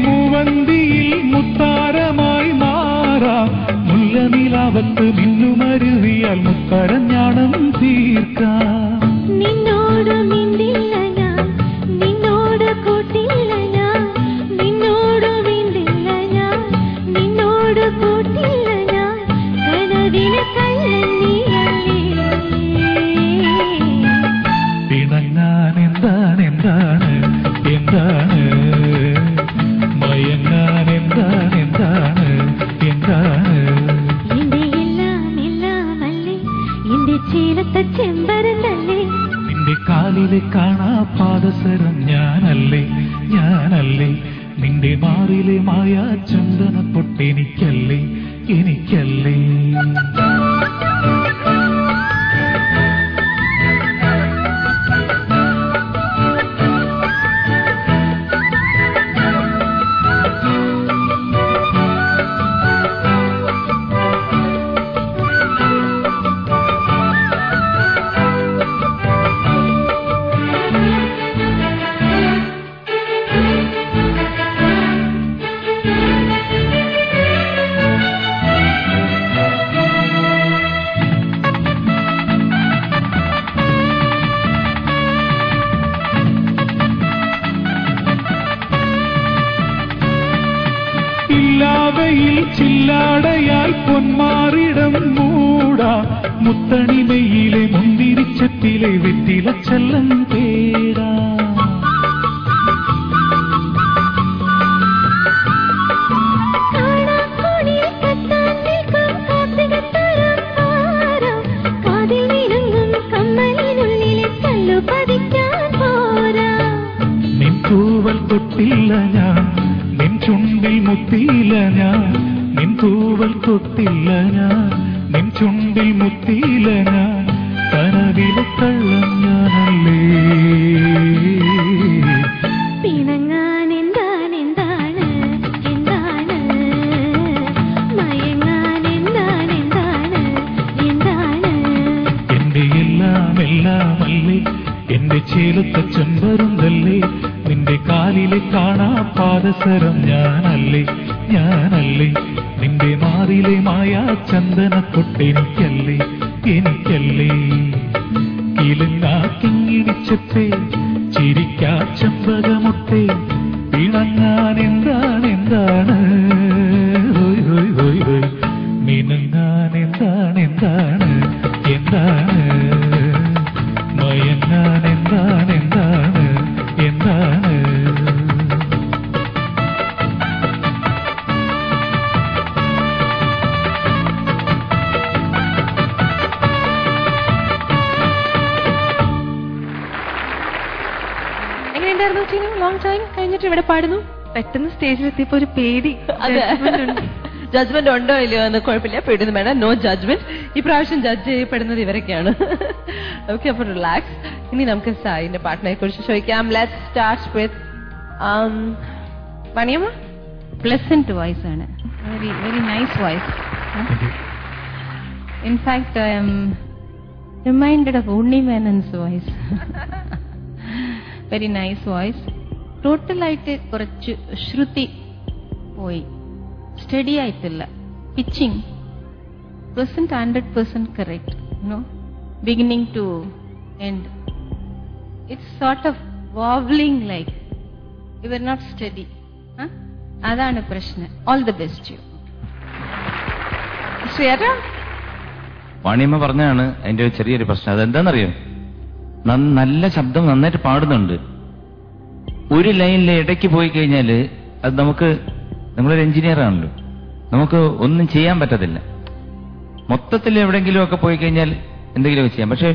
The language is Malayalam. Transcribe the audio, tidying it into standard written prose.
മൂവന്തിയിൽ മുത്താരമായി മാറാം മുല്ലനിലാവത്ത് മിന്നുമരുവിയാൽ മുത്തരഞ്ഞാണം തീർക്കാം. നിന്നോട് മിണ്ടില്ല ഞാൻ, നിന്നോട് കൂട്ടില്ല ഞാൻ, നിന്നോട് മിണ്ടില്ല ഞാൻ, നിന്നോട് കൂട്ടില്ല ഞാൻ, കനവിലെ കള്ളൻ നീയല്ലേ. പിണങ്ങാൻ എന്താണ് എന്താണ് എന്താണ്, മയങ്ങാൻ എന്താണ് എന്താണ് എന്താണ്. എന്റെ എല്ലാം എല്ലാം അല്ലേ, എന്റെ ചീലത്തെ ചെമ്പരന്തല്ലേ, നിന്റെ കാലിലെ കാണാ പാദസരം ഞാനല്ലേ ഞാനല്ലേ, നിന്റെ മാറിലെ മായാ ചന്ദന പൊട്ടെനിക്കല്ലേ എനിക്കല്ലേ. ഇല്ലാവയിൽ ചില്ലാടയാൽ പൊന്മാറിടം മൂടാ, മുത്തണിമയിലെ മുന്തിരിച്ചത്തിലെ വെറ്റില ചെല്ലം തേടാ. നിൻ തൂവൽ തൊട്ടില്ല ഞാൻ, നിൻ ചുണ്ടിൽ മുത്തിയില്ല ഞാൻ, നിൻ തൂവൽ തൊട്ടില്ല ഞാൻ, നിൻ ചുണ്ടിൽ മുത്തിയില്ല ഞാൻ, കനവിലെ കള്ളം ഞാനല്ലേ. പിണങ്ങാൻ എന്താണ് എന്താണ് എന്താണ്, മയങ്ങാൻ എന്താണ് എന്താണ് എന്താണ്. എന്റെ എല്ലാം എല്ലാം അല്ലേ, എന്റെ ചേലത്തെ ചെമ്പരുന്തല്ലേ, നിന്റെ കാലിലെ കാണാ പാദസരം ഞാനല്ലേ ഞാനല്ലേ, നിന്റെ മാറിലെ മായാ ചന്ദന പൊട്ടെനിക്കല്ലേ എനിക്കല്ലേ. കിലുങ്ങാ കിങ്ങിണിച്ചത്തെ ചിരിക്കാ ചെമ്പകമുട്ടെ, പിണങ്ങാൻ എന്താണ് എന്താണ് മിനുങ്ങാൻ എന്താണ് എന്താണ് എന്താണ്, മയങ്ങാൻ എന്താണ് എന്താണ് എന്താണ്. എങ്ങനെയുണ്ടായിരുന്നു ടീനു? ലോങ് ടൈം കഴിഞ്ഞിട്ട് ഇവിടെ പാടുന്നു. പെട്ടെന്ന് സ്റ്റേജിലെത്തിയപ്പോ ഒരു പേടി. ജഡ്ജ്മെന്റ് ഉണ്ടോ ഇല്ലയോ എന്ന് കുഴപ്പമില്ല, പേടിയൊന്നും വേണ്ട, നോ ജഡ്ജ്മെന്റ്. ഈ പ്രാവശ്യം ജഡ്ജ് ചെയ്യപ്പെടുന്നത് ഇവരൊക്കെയാണ്. ഓക്കെ, അപ്പൊ റിലാക്സ്. ഇനി നമുക്ക് സായിന്റെ പാട്ടിനെ കുറിച്ച് ചോദിക്കാം. Let's start with Maniyamma. Pleasant voice ആണ്, very nice voice. In fact, I am reminded of Unni Menon's voice. Very nice voice. Total ആയിട്ട് കുറച്ച് ശ്രുതി പോയി, സ്റ്റഡി ആയിട്ടില്ല. Pitching wasn't 100% correct, beginning to end. It's sort of wobbling, like you were not steady. അതാണ് പ്രശ്നം. All the best you. ശ്രീയേട്ടാ, വാണിയമ്മ പറഞ്ഞാണ് അതിന്റെ ഒരു ചെറിയൊരു പ്രശ്നം. അതെന്താണെന്നറിയോ, നല്ല ശബ്ദം നന്നായിട്ട് പാടുന്നുണ്ട്, ഒരു ലൈനിലെ ഇടയ്ക്ക് പോയി കഴിഞ്ഞാൽ അത് നമുക്ക്, നമ്മളൊരു എഞ്ചിനീയർ ആണല്ലോ, നമുക്ക് ഒന്നും ചെയ്യാൻ പറ്റത്തില്ല. മൊത്തത്തിൽ എവിടെയെങ്കിലും ഒക്കെ പോയി കഴിഞ്ഞാൽ എന്തെങ്കിലുമൊക്കെ ചെയ്യാം, പക്ഷെ